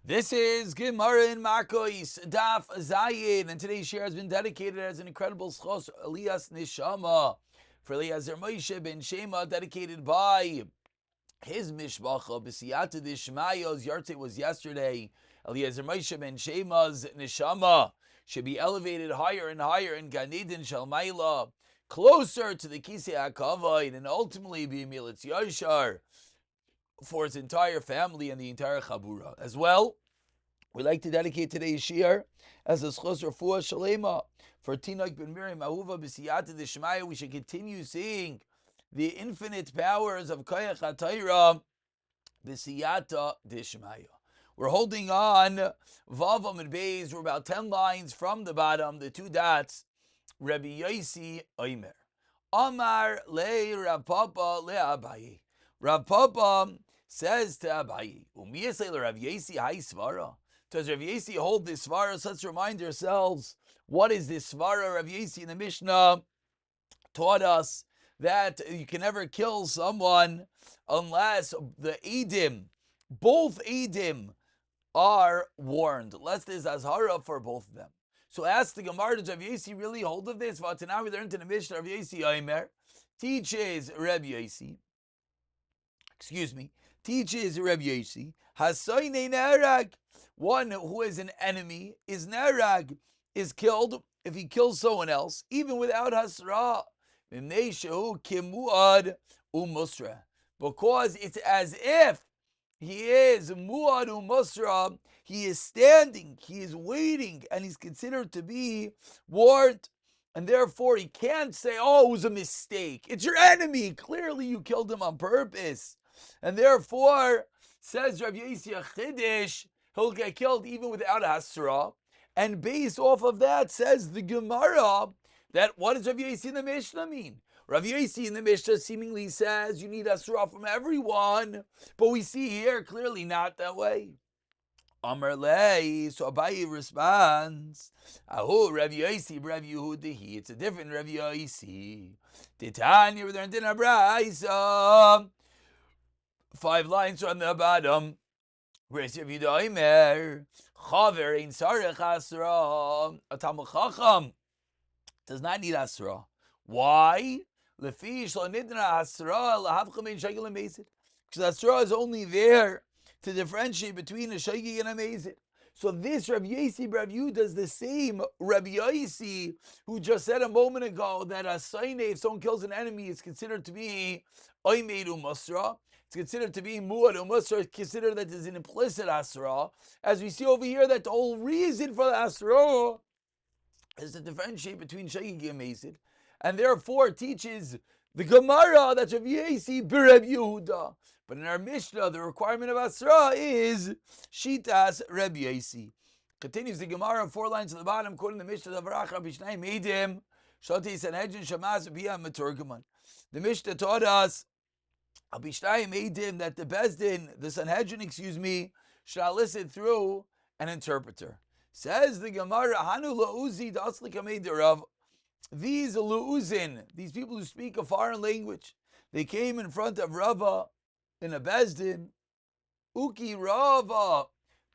This is Gemara in Makkos, Daf Zayin, and today's share has been dedicated as an incredible schos Elias Nishama for Eli'azer Moshe ben Sheyma, dedicated by his mishpacha. B'siyata d'shmayo's yahrzeit was yesterday. Eli'azer Moshe ben Sheyma's Nishama should be elevated higher and higher in Gan Eden Shel Maila, closer to the Kisei HaKavod, and ultimately be Militz Yashar for his entire family and the entire Chabura. As well, we'd like to dedicate today's shiur as a schos refuah shalema for Tinoch ben Miriam Ahuva b'siyata d'shmaya. We should continue seeing the infinite powers of Koyach HaTorah b'siyata d'shmaya. We're holding on Vavam and Beis. We're about 10 lines from the bottom, the two dots. Rabbi Yosi Omer Amar le Rav Papa le Abaye. Rav Papa says to Abaye, Umiyasei le Rav Yosi hai svara. Does Rav Yosi hold this svara? So let's remind ourselves, what is this svara? Rav Yosi in the Mishnah taught us that you can never kill someone unless the Edim, both Edim, are warned. Unless there's azhara for both of them. So ask the Gemara, does Rav Yosi really hold of this? Now we learned in the Mishnah, Rav Yosi Omer teaches Rav Yosi, Hasoine Nerag, one who is an enemy, is Nerag, is killed if he kills someone else, even without Hasra. Because it's as if he is Muad Umusra, he is standing, he is waiting, and he's considered to be warned. And therefore, he can't say, oh, it was a mistake. It's your enemy. Clearly, you killed him on purpose. And therefore, says Rav Yosi Chiddush, he'll get killed even without a hasra. And based off of that, says the Gemara, that what does Rav Yosi in the Mishnah mean? Rav Yosi in the Mishnah seemingly says you need hasra from everyone, but we see here clearly not that way. Amar lei, so Abaye responds, Ahu Rav Yosi, Rav Yehudahi. It's a different Rav Yosi. Titania, we're there in Brayso. 5 lines on the bottom. Where's Rav Yehuda Omer? Chaver ein sarech hasra. A Talmud Chacham does not need hasra. Why? Lefi shlo nidna hasra lahavcha mein shegel and mezid. Because hasra is only there to differentiate between a shegi and a mezid. So this Rav Yosi, Rav Yehuda, does the same Rav Yosi who just said a moment ago that a saine, if someone kills an enemy, is considered to be oimed u'musra. It's considered to be muad u'musra. It's considered that there's an implicit asra. As we see over here, that the whole reason for the asra is to differentiate between shegi and mezid, and therefore teaches the Gemara that Rav Yosi b'Rav Yehuda. But in our Mishnah, the requirement of Asra is Shitas Rav Yosi. Continues the Gemara, 4 lines at the bottom, quoting the Mishnah of Racha Bishnai Meidim, Shoti Sanhedrin Shamaz Bia Maturgaman. The Mishnah taught us Abishnai Meidim that the Bezdin, the Sanhedrin, shall listen through an interpreter. Says the Gemara, Hanu La'uzi Daslika Meidirav. These Lu'uzin, these people who speak a foreign language, they came in front of Rava in a Bezdin. Uki Rava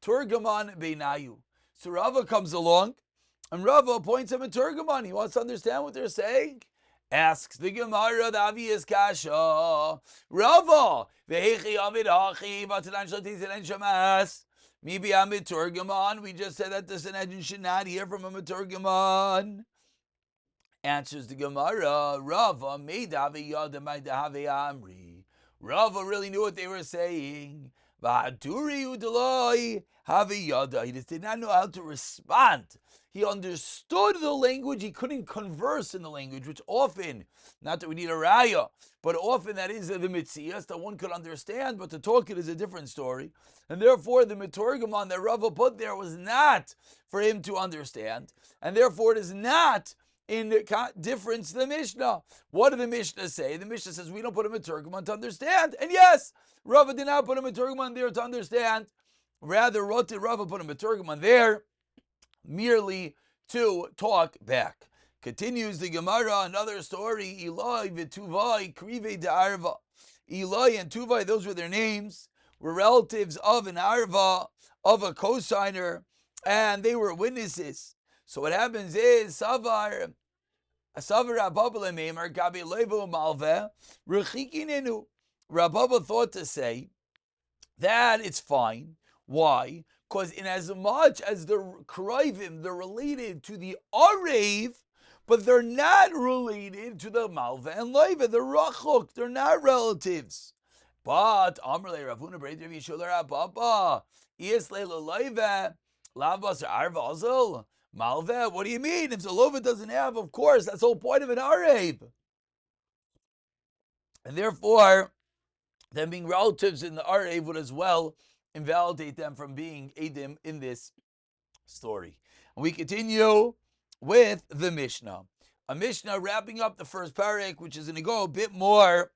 Turgaman Beinayu. So Rava comes along, and Rava appoints him a Turgaman. He wants to understand what they're saying. Asks the Gemara, the obvious kasha. Rava, vehechi amid hachi, v'atanan shlatizin shamas. Maybe amid Turgaman. We just said that the Sanhedrin should not hear from a Turgaman. Answers the Gemara, Rava made amri. Rava really knew what they were saying. He just did not know how to respond. He understood the language, he couldn't converse in the language, which often, not that we need a raya, but often that is the mitzias that one could understand, but to talk it is a different story. And therefore the meturgaman that Rava put there was not for him to understand, and therefore it is not in difference to the Mishnah. What did the Mishnah say? The Mishnah says we don't put a meturgaman to understand. And yes, Rava did not put a meturgaman there to understand. Rather, Rava put a meturgaman there merely to talk back. Continues the Gemara, another story. Eloi v'Tuvai krive de'arva. Eloi and Tuvai, those were their names. were relatives of an arva, of a cosigner, and they were witnesses. So what happens is, Savar Rababa Meimar Gabi Levo Malve Rechikininu. Rababa thought to say that it's fine. Why? Because in as much as the Kroivim, they're related to the Arev, but they're not related to the Malva and Leiva. They're Rachok. They're not relatives. But Amrle Ravuna Breder Yishuler Ababa Iesle Leiva Lavas Arvazil Malva. What do you mean? If Zalova doesn't have, of course, that's the whole point of an Arev. And therefore, them being relatives in the Arev would as well invalidate them from being Edim in this story. And we continue with the Mishnah. A Mishnah wrapping up the first parak, which is going to go a bit more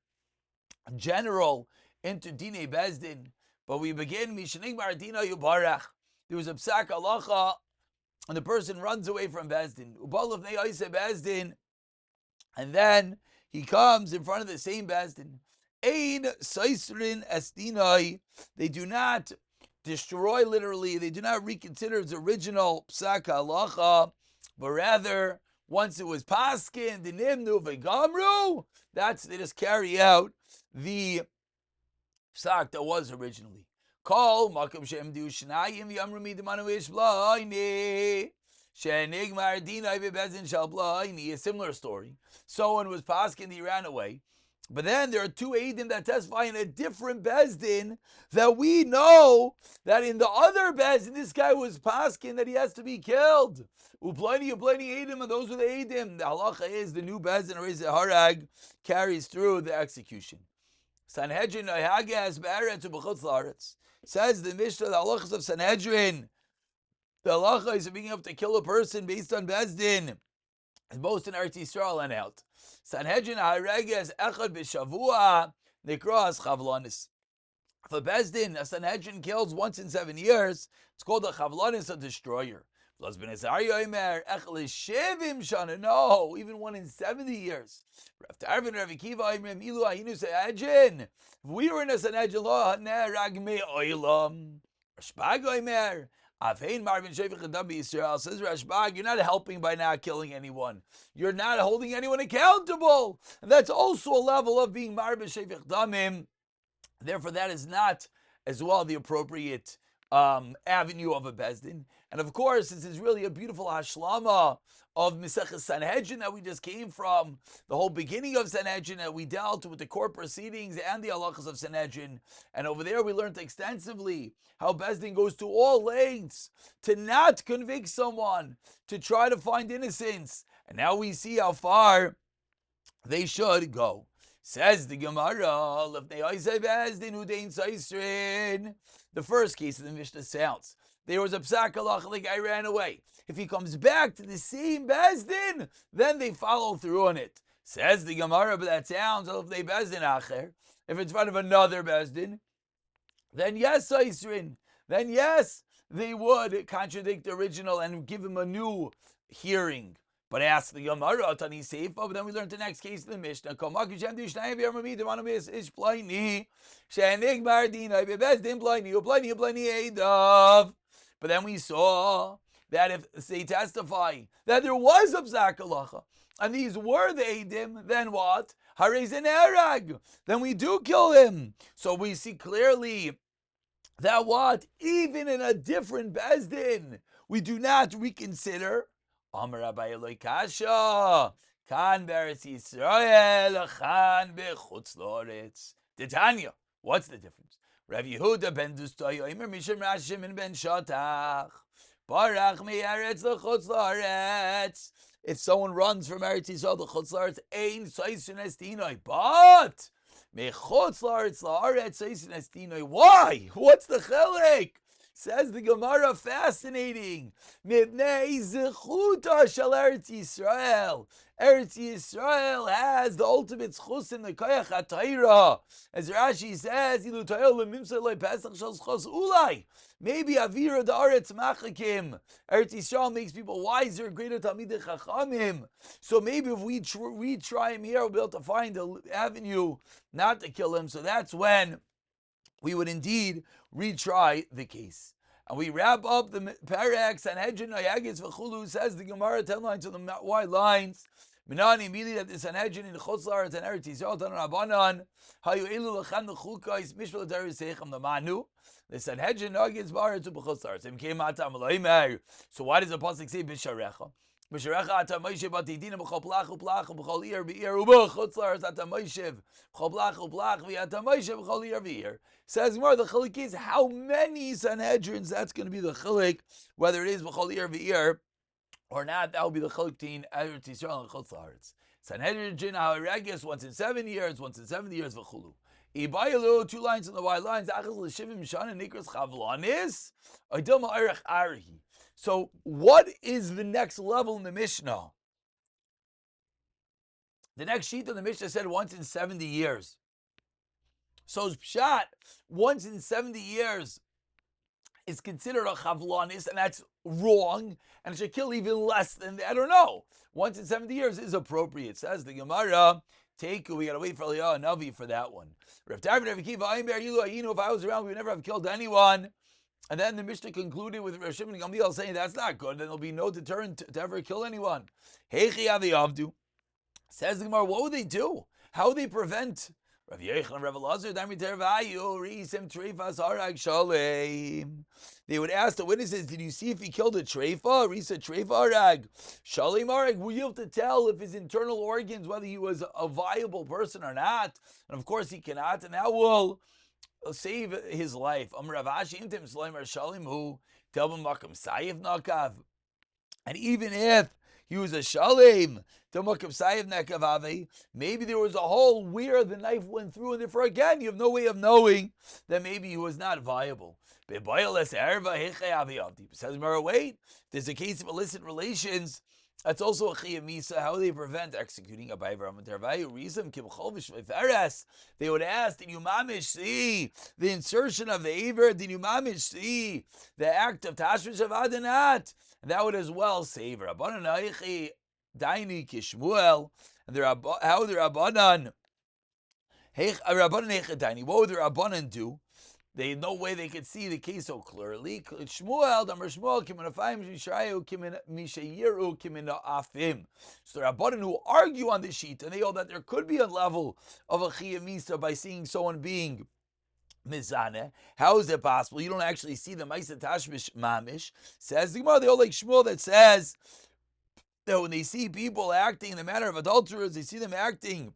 general into Dine Bezdin. But we begin, Mishanig Mardina Yubarach. There was a psak halacha, and the person runs away from Bezdin. Ubalav Ne'ayse Bezdin. And then he comes in front of the same Bezdin. Ein Saisrin Estinai. They do not destroy, literally, they do not reconsider its original psak halacha, but rather, once it was paskin, the nimnu vegamru, they just carry out the psak that was originally. Call makom shem du shnayim yamru midmanu ish blaini. Shenigmar dinai bebezin shal blaini. A similar story. Someone was paskin, he ran away. But then there are two Eidim that testify in a different Bezdin that we know that in the other Bezdin, this guy was paskin that he has to be killed. Uplani Eidim, and those were the Eidim. The halacha is the new Bezdin, or is Harag, carries through the execution. Sanhedrin Hagas Be'eretz U'B'chutz La'aretz. Says the Mishnah, the halachas of Sanhedrin, the halacha is being able to kill a person based on Bezdin, both in Eretz Yisrael and out. Sanhedrin hareges echad b'shavua nikras chavlonis. If a Bezdin, a Sanhedrin kills once in 7 years, it's called a chavlonis, a destroyer. No, even one in 70 years. If we were in a Sanhedrin law, says Rashbag, you're not helping by not killing anyone. You're not holding anyone accountable. And that's also a level of being Marbe Shevich Damim. Therefore, that is not as well the appropriate avenue of a Bezdin. And of course, this is really a beautiful hashlama of Mesechus Sanhedrin that we just came from, the whole beginning of Sanhedrin that we dealt with the court proceedings and the halachas of Sanhedrin. And over there we learned extensively how Bezdin goes to all lengths to not convict someone, to try to find innocence. And now we see how far they should go. Says the Gemara, the first case of the Mishnah sounds, there was a psak halacha, the guy ran away. If he comes back to the same Bezdin, then they follow through on it. Says the Gemara, but that sounds if they Bezdin acher, if it's in front of another Bezdin, then yes, Saisrin, then yes, they would contradict the original and give him a new hearing. But ask the Gemara, Tani Seifa, but then we learned the next case of the Mishnah. But then we saw that if they testify that there was a psak halacha, and these were the Eidim, then what? Harez and Erag. Then we do kill him. So we see clearly that what? Even in a different Bezdin, we do not reconsider. Amar Rabbi Eloi Kasha, Kan Beretz Yisrael, Kan Bechutz La'aretz. Titania, what's the difference? Rav Yehuda ben Dustay, Omer Mishim Rashim ben Shatach, Barach me'eretz l'chutz la'aretz. If someone runs from Eretz Yisrael to Chutz La'aretz, Ein Saisun Estinoi. But Mechutz La'aretz Saisun Estinoi. Why? What's the chelik? Says the Gemara, fascinating. Mibnei Zechuta shel Eretz Yisrael. Eretz Yisrael has the ultimate zchus in the koyach hatayra. As Rashi says, Ilu tayel lemimsa loy pesach shel zchus ulai. Maybe avira da'aretz machakim. Eretz Yisrael makes people wiser, greater talmidei chachamim. So maybe if we retry him here, we'll be able to find an avenue not to kill him. So that's when we would indeed retry the case. And we wrap up the Perek Sanhedrin Noyagis V'chulu, says the Gemara 10 lines on the wide lines. Minani immediately that the Sanhedrin in Chutz La'aretz and Eretz Yisrael Tan Rabbanan Hayu Elu Lechan L'Chukais Mishpel Teres Seichem L'Manu. The Sanhedrin Noyagis B'Aretz U'B'Chutz La'aretz. Im Kei Matam L'Oimer. So why does the pasuk say B'Sharecha? B'Sharecha Ata Moshe B'Tidina B'Chol Plach U'Plach U'B'Chol Ir B'Ir U'B'Chutz La'aretz Ata Moshe B'Chol Plach U'Plach V'Ata Moshe B'Chol Ir B'Ir. Says more the chilek is how many Sanhedrins. That's going to be the chilek, whether it is b'chol ir v'ir or not. That will be the chilek between Eretz Yisrael and Chutz La'aretz. Sanhedrin ha'regius once in 7 years, once in 70 years v'chulu. Ibayalu 2 lines on the wide lines. Achaz l'shivim shana nikras chavlanis. Oidil ma'arech arihi. So what is the next level in the Mishnah? The next sheet of the Mishnah said once in 70 years. So pshat, once in 70 years is considered a chavlanis, and that's wrong, and it should kill even less than, I don't know. Once in 70 years is appropriate. Says the Gemara, we got to wait for Eliyahu Navi for that one. If I was around, we would never have killed anyone. And then the Mishnah concluded with Rav Shimon Gamliel saying that's not good, then there'll be no deterrent to ever kill anyone. Says the Gemara, what would they do? How would they prevent Rav Yechon, Rav Elazar, they would ask the witnesses, did you see if he killed a treifa? Risa treifa arag. Shalim arag. Were you able to tell if his internal organs, whether he was a viable person or not? And of course he cannot, and that will save his life. And even if he was a shalim, maybe there was a hole where the knife went through, and therefore again you have no way of knowing that maybe he was not viable. Says Mara, wait, there's a case of illicit relations. That's also a chiyuv misa. How do they prevent executing a bayvar? They would ask, did you mamish see the insertion of the aver? Did you mamish see the act of tashmish of adanat? And that would as well save Rabbanan Daini Kishmuel, and how the Rabbanan Daini. What would the Rabbanan do? They had no way they could see the case so clearly. Shmuel, Damar Shmuel, Kiminafim, Mishayu, Mishayiru, Kiminafim. So the Rabbanan who argue on the sheet, and they hold that there could be a level of a chiyuv misa by seeing someone being mizaneh. How is it possible? You don't actually see the Maisa Tashmish Mamish. Says the Gemara, they all like Shmuel that says that when they see people acting in the manner of adulterers, they see them acting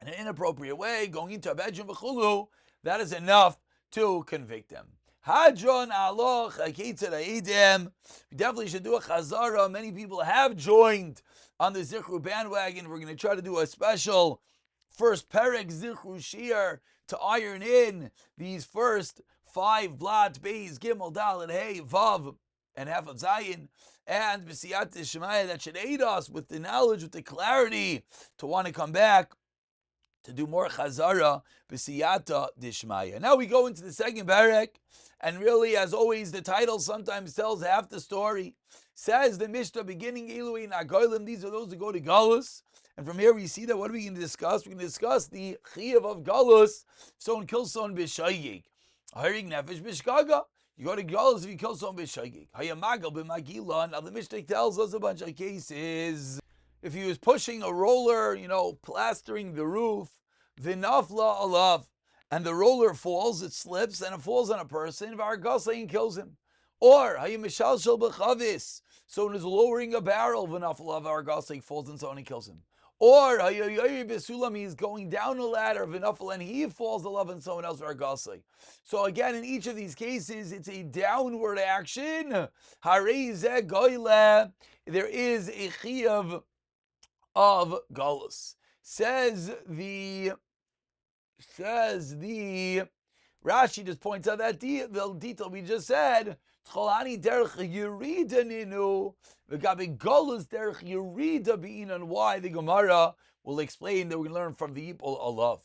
in an inappropriate way, going into a bedroom v'chulu, that is enough to convict them. Hadron aloch hakeitzad ha'edem. We definitely should do a chazara. Many people have joined on the Zichru bandwagon. We're going to try to do a special first Perek Zichru Shir to iron in these first 5 blot, Beis, Gimel, Dalet, Hey, Vav, and half of Zayin, and B'siyat Shemaya, that should aid us with the knowledge, with the clarity to want to come back to do more chazara b'siyata dishmaya. Now we go into the second perek, and really, as always, the title sometimes tells half the story. Says the Mishnah, beginning Eloi Nagolim, these are those who go to Galus. And from here we see that what are we going to discuss? We're going to discuss the chiyuv of Galus. Someone kills someone b'shayik. Harig nefesh b'shgaga. You go to Galus if you kill someone b'shayik. Hayamagal b'magila. Now the Mishnah tells us a bunch of cases. If he was pushing a roller, plastering the roof, v'nafla alav, and the roller falls, it slips, and it falls on a person, v'argasayin kills him. Or, hayimishal b'chavis, someone is lowering a barrel, v'nafla v'argasayin falls on someone and kills him. Or, hayayayi b'sulam, he's going down a ladder, v'nafla, and he falls alav on someone else, v'argasayin. So again, in each of these cases, it's a downward action. Harei zeh goyle, there is a chiyuv of Galus. Says the Rashi just points out that the detail we just said. Tcholani derech yerida ninu v'gabe Galus derech yerida b'inan. Why the Gemara will explain that we can learn from the Yipol Alav.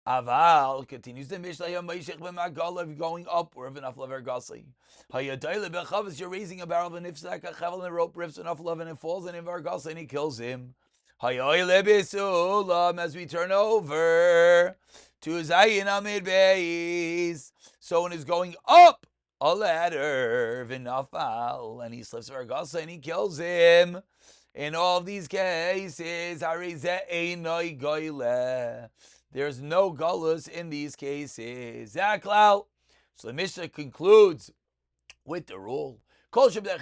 Aval continues the Mishnah. Yamayshech b'magala, going upward of enough lever gasli. Hayadayle b'chavas, you're raising a barrel of an ifsak a chavel and a rope rips enough love and it falls on him vargasli and he kills him. As we turn over to Zayin Amid Beis. Someone is going up a ladder, v'nafal, and he slips Vargasa and he kills him. In all of these cases, there's no galus in these cases. Zaklal. So the Mishnah concludes with the rule. Kol sheb'derech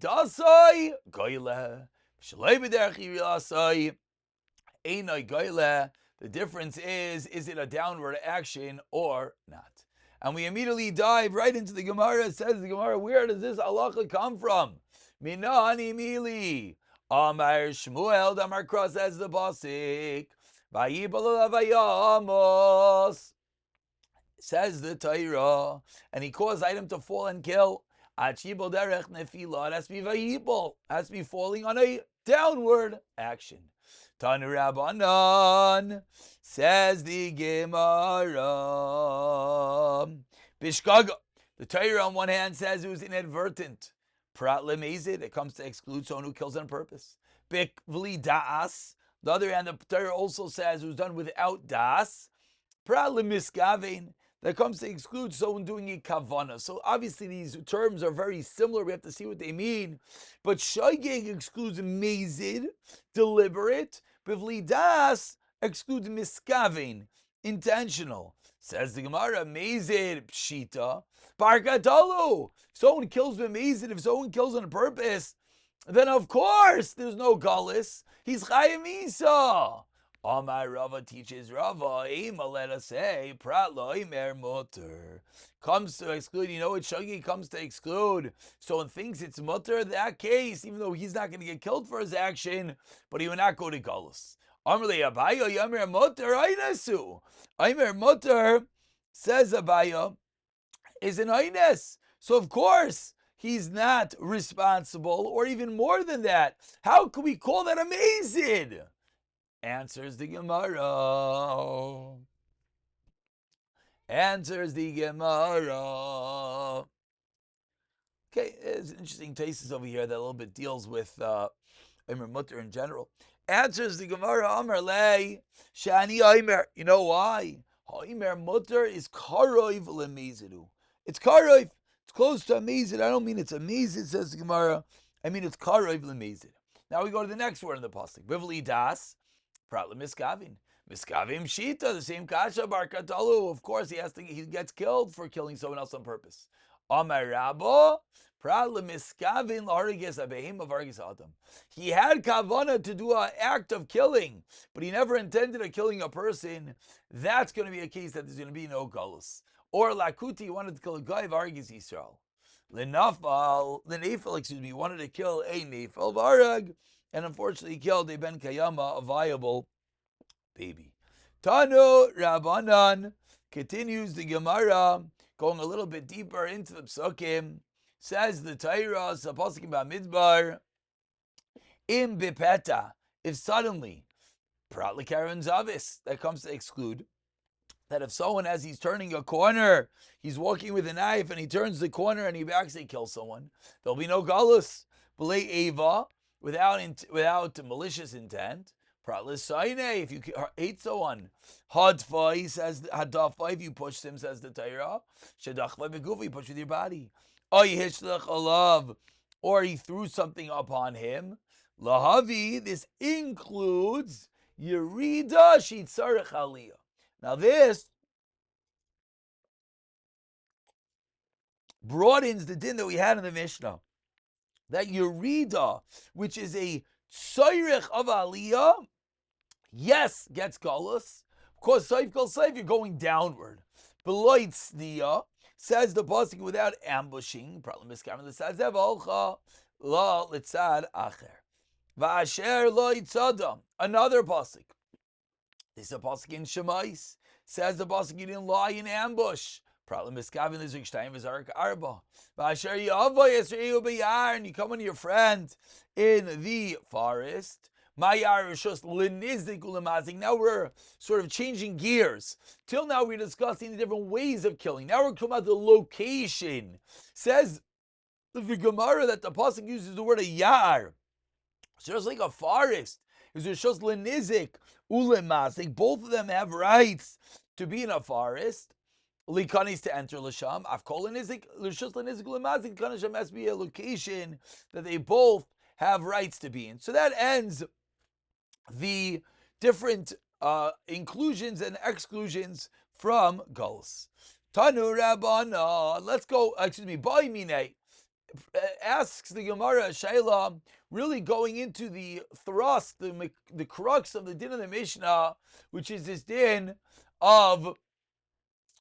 yiridasai goyle, shalei b'derech yiridasai einai goyle. The difference is it a downward action or not? And we immediately dive right into the Gemara. It says the Gemara, where does this halacha come from? Minani mili. Amar Shmuel Damar Cross as the Basik. Vayibal Vayamos. Says the Torah, and he caused item to fall and kill. Achibal derech nefila. It has to be vayibal. Has to be falling on a downward action. Tanu Rabbanan, says the Gemara. Bishkaga. The Torah on one hand says it was inadvertent. Prat lemezid, it comes to exclude someone who kills on purpose. Bik v'li da'as. The other hand, the Torah also says it was done without das. Prat lemiskavein, that comes to exclude someone doing a kavana. So obviously these terms are very similar. We have to see what they mean. But shaygeg excludes mezid, deliberate. Bivli das excludes miskavein, intentional. Says the Gemara, mezid pshita, parkatalu. If someone kills b'mezid, if someone kills on purpose, then of course there's no galus. He's chayim isa. Amar Rava teaches Rava, Ema, let us say, prat lo imer mutter. Comes to exclude, you know what shagi comes to exclude. Someone thinks it's mutter, that case, even though he's not going to get killed for his action, but he will not go to galus. Amar le Abayo, yamer mutter, aynasu. Imer mutter, says Abayo, is an aynes. So of course, he's not responsible, or even more than that. How could we call that amazing? Answers the Gemara. Answers the Gemara. Okay, there's interesting tastes over here that a little bit deals with Omer Mutter in general. Answers the Gemara, Omer Lei, Shani Omer. You know why? Omer Mutter is Karoiv Lemezidu. It's Karoiv. It's close to Amazid. I don't mean it's Amazid, says the Gemara. I mean it's Karoiv Lemezid. Now we go to the next word in the pasuk. Bivli das. Prat miskavin. Miskavim shita, the same kasha barkatalu. Of course, he gets killed for killing someone else on purpose. Amar Rabba, prat miskavin lahariges abehim of argis adam. He had kavana to do an act of killing, but he never intended of killing a person. That's going to be a case that there's going to be no galus. Or lakuti, he wanted to kill a guy of argis Yisrael. Lenafal, wanted to kill a nefal varag. And unfortunately killed a ben kayama, a viable baby. Tanu Rabbanan, continues the Gemara, going a little bit deeper into the psukim. Says the Torah, Sapasikim Bamidbar, im bipeta, if suddenly, prat l'karen zavis, that comes to exclude, that if someone, as he's turning a corner, he's walking with a knife and he turns the corner and he actually kills someone, there'll be no galus. B'lei eva, without malicious intent. If you hate someone, hadfa, says hadafa, if you push him, says the Torah. Shedachva begufa, you push with your body. Or he threw something upon him. Lahavi, this includes yerida shitzarech aliyah. Now this broadens the din that we had in the Mishnah. That Yerida, which is a Tzairich of Aliyah, yes, gets galus. Of course, Saif Kol Saif, you're going downward. Beloit Tzniya, says the pasuk without ambushing. Problem is coming. Says Evolcha la litzad acher. Va'asher lo itzadam. Another pasuk. This is a pasuk in Shemais. Says the pasuk you didn't lie in ambush. Problem is Kavin is Rikshtayim V'Zarek Arba. V'asher Yavoy Yisrael B'Yar, and you come on your friend in the forest. Mayar is just Linizik Ulamazik. Now we're sort of changing gears. Till now we're discussing the different ways of killing. Now we're talking about the location. Says the Gemara that the pasuk uses the word a yar. It's just like a forest. It's just Linizik Ulamazik. Both of them have rights to be in a forest, likanis to enter l'sham, afkol nizik l'shus l'nizik l'mazik kanasham has to be a location that they both have rights to be in. So that ends the different inclusions and exclusions from Guls. Tanu Rabbana. Let's go. Ba'y minei asks the Gemara Shaila, really going into the thrust, the crux of the din of the Mishnah, which is this din of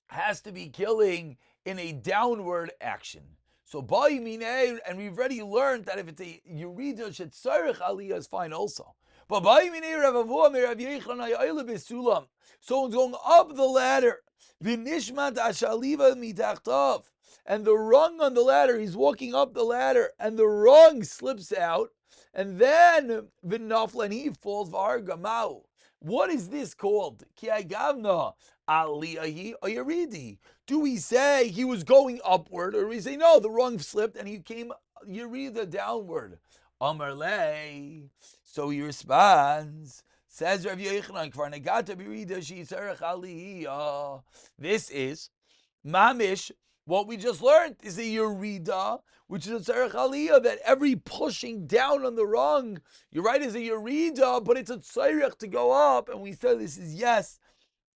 has to be killing in a downward action. So ba'y minei, and we've already learned that if it's a Yerida shetzarech aliyah is fine also. But ba'y minei Rav Avuha mi Rav Yechon ha'yoyle b'sulam. Someone's going up the ladder. V'nishmat ashaliva mitachtav. And the rung on the ladder, he's walking up the ladder, and the rung slips out, and then v'nafla, and he falls v'hargamau. What is this called? Ki agavna aliyahi ayaridi. Do we say he was going upward, or do we say no, the rung slipped and he came yerida downward? Amar lei. So he responds. Says Rav Yochanan, Kvar negata birida she'isarach aliyah. This is mamish. What we just learned is a yerida, which is a tzarech aliyah, that every pushing down on the rung, you're right, is a yerida, but it's a tzarech to go up, and we said this is yes,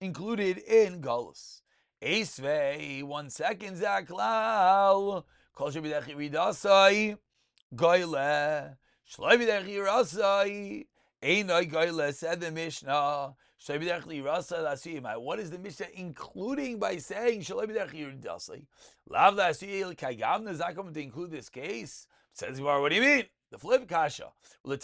included in galus. Esvei, 1 second, zaklal, kol shebidech yeridasai, goyle, shloi bidech yerasai, einoi goyle, said the Mishnah. What is the Mishnah including by saying Lav la'asiyah kagavna? Is that coming to include this case? Says Gemara, what do you mean? The flip kasha. You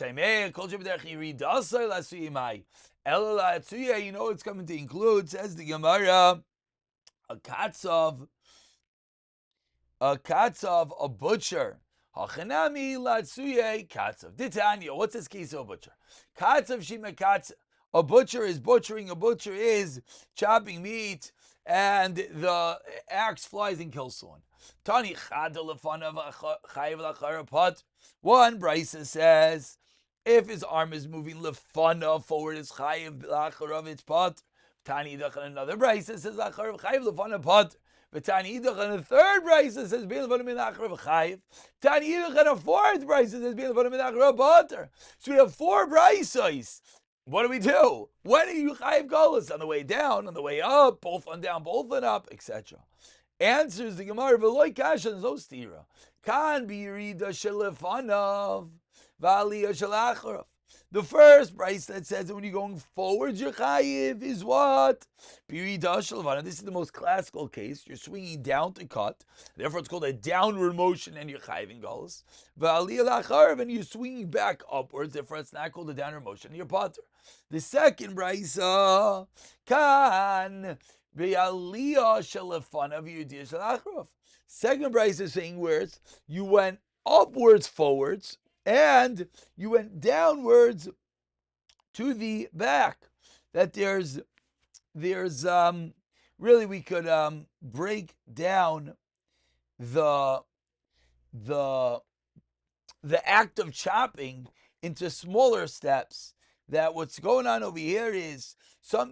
know it's coming to include, says the Gemara, a katzav, a butcher. Hachanami latsuye katzav. Ditanya, what's this case of a butcher? Katzav shima katzav. A butcher is butchering, a butcher is chopping meat, and the axe flies and kills someone. Tani one Brisa says, if his arm is moving lefana forward, is chayiv lacharav its pot. Tani idach, another Brisa says lacharav chayiv lefana pot. But Tani idach, and a third Brisa says bein lefana min lacharav chayiv. Tani idach, and a fourth Brisa says bein lefana min lacharav potter. So we have 4 Brisas. What do we do? When are you chayiv galus? On the way down, on the way up, both on down, both on up, etc. Answers the Gemara, v'loi kasha, there's no stira. Kan birida shelefanav, v'aliyah shelacharav. The first price that says that when you're going forward, your chayiv is what? Birida shelefanav. This is the most classical case. You're swinging down to cut. Therefore, it's called a downward motion, and you're chayiv in galus. V'aliyah lacharav, and you're swinging back upwards. Therefore, it's not called a downward motion, and you're potter. The second brisa, kan be'aliyah shelefanav yudiyah shelacharav. Second brisa is saying words, you went upwards forwards, and you went downwards to the back. That there's really we could break down the act of chopping into smaller steps. That what's going on over here is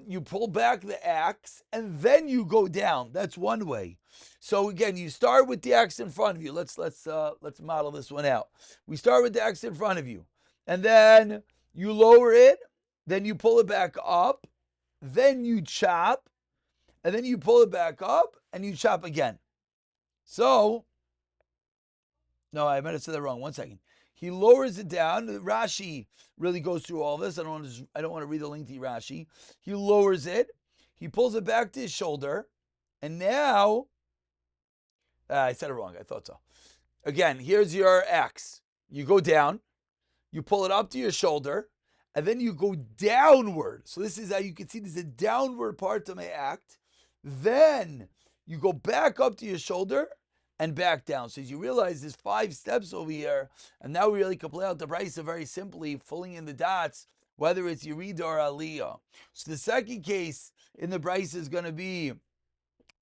you pull back the axe and then you go down. That's one way. So again, you start with the axe in front of you. Let's model this one out. We start with the axe in front of you, and then you lower it, then you pull it back up, then you chop, and then you pull it back up and you chop again. So, no, I might have said that wrong. 1 second. He lowers it down. Rashi really goes through all this. I don't want to read the lengthy Rashi. He lowers it. He pulls it back to his shoulder. And now, I said it wrong. I thought so. Again, here's your axe. You go down. You pull it up to your shoulder. And then you go downward. So this is how you can see there's a downward part to my act. Then you go back up to your shoulder and back down. So as you realize there's 5 steps over here, and now we really can play out the brisa very simply, filling in the dots, whether it's Yerida or Aliyah. So the second case in the brisa is going to be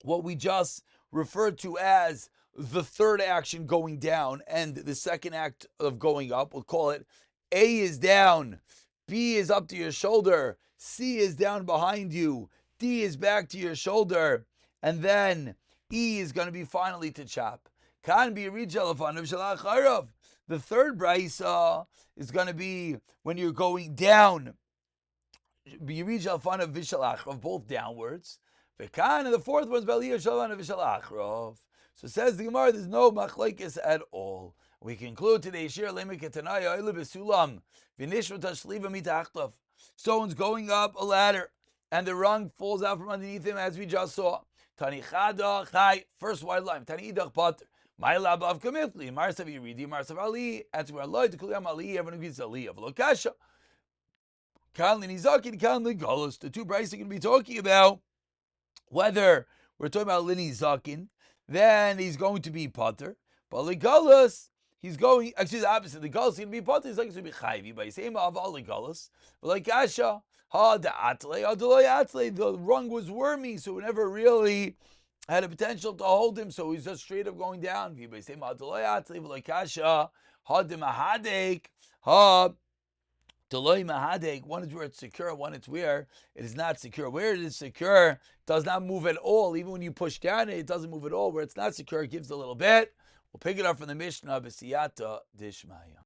what we just referred to as the third action going down and the second act of going up. We'll call it A is down, B is up to your shoulder, C is down behind you, D is back to your shoulder, and then E is going to be finally to chop. Kan be rijal afanav shalach harav. The third brisa is going to be when you're going down. Be rijal afanav vishalach of both downwards. Vekan, and the fourth one's baliyah shalanav vishalach. So says the Gemara, there's no machlokes at all. We conclude today's shir le'miketanaya oile besulam v'nishvat hashliva mitachtav. Someone's going up a ladder, and the rung falls out from underneath him, as we just saw. Tani chada chai, first white line. Tani idach pater. My lab of kamifli. Marsav yiridi, marsav ali. Answer Allah to kulyam ali. Everyone agrees ali. Avlo kasha. Kan linizakin, kan ligalus. The two brides are going to be talking about whether we're talking about linizakin, then he's going to be pater. But ligalus, he's going, actually the opposite. The galus is going to be potter. He's like to be chayvi by same of all the galus. But like Asha, the rung was wormy, so it never really had a potential to hold him. So he's just straight up going down. By same like Asha, Deloy mahadek, one is where it's secure, one is where it is not secure. Where it is secure, it does not move at all. Even when you push down it doesn't move at all. Where it's not secure, it gives a little bit. We'll pick it up from the Mishnah, B'siyata Dishmaya.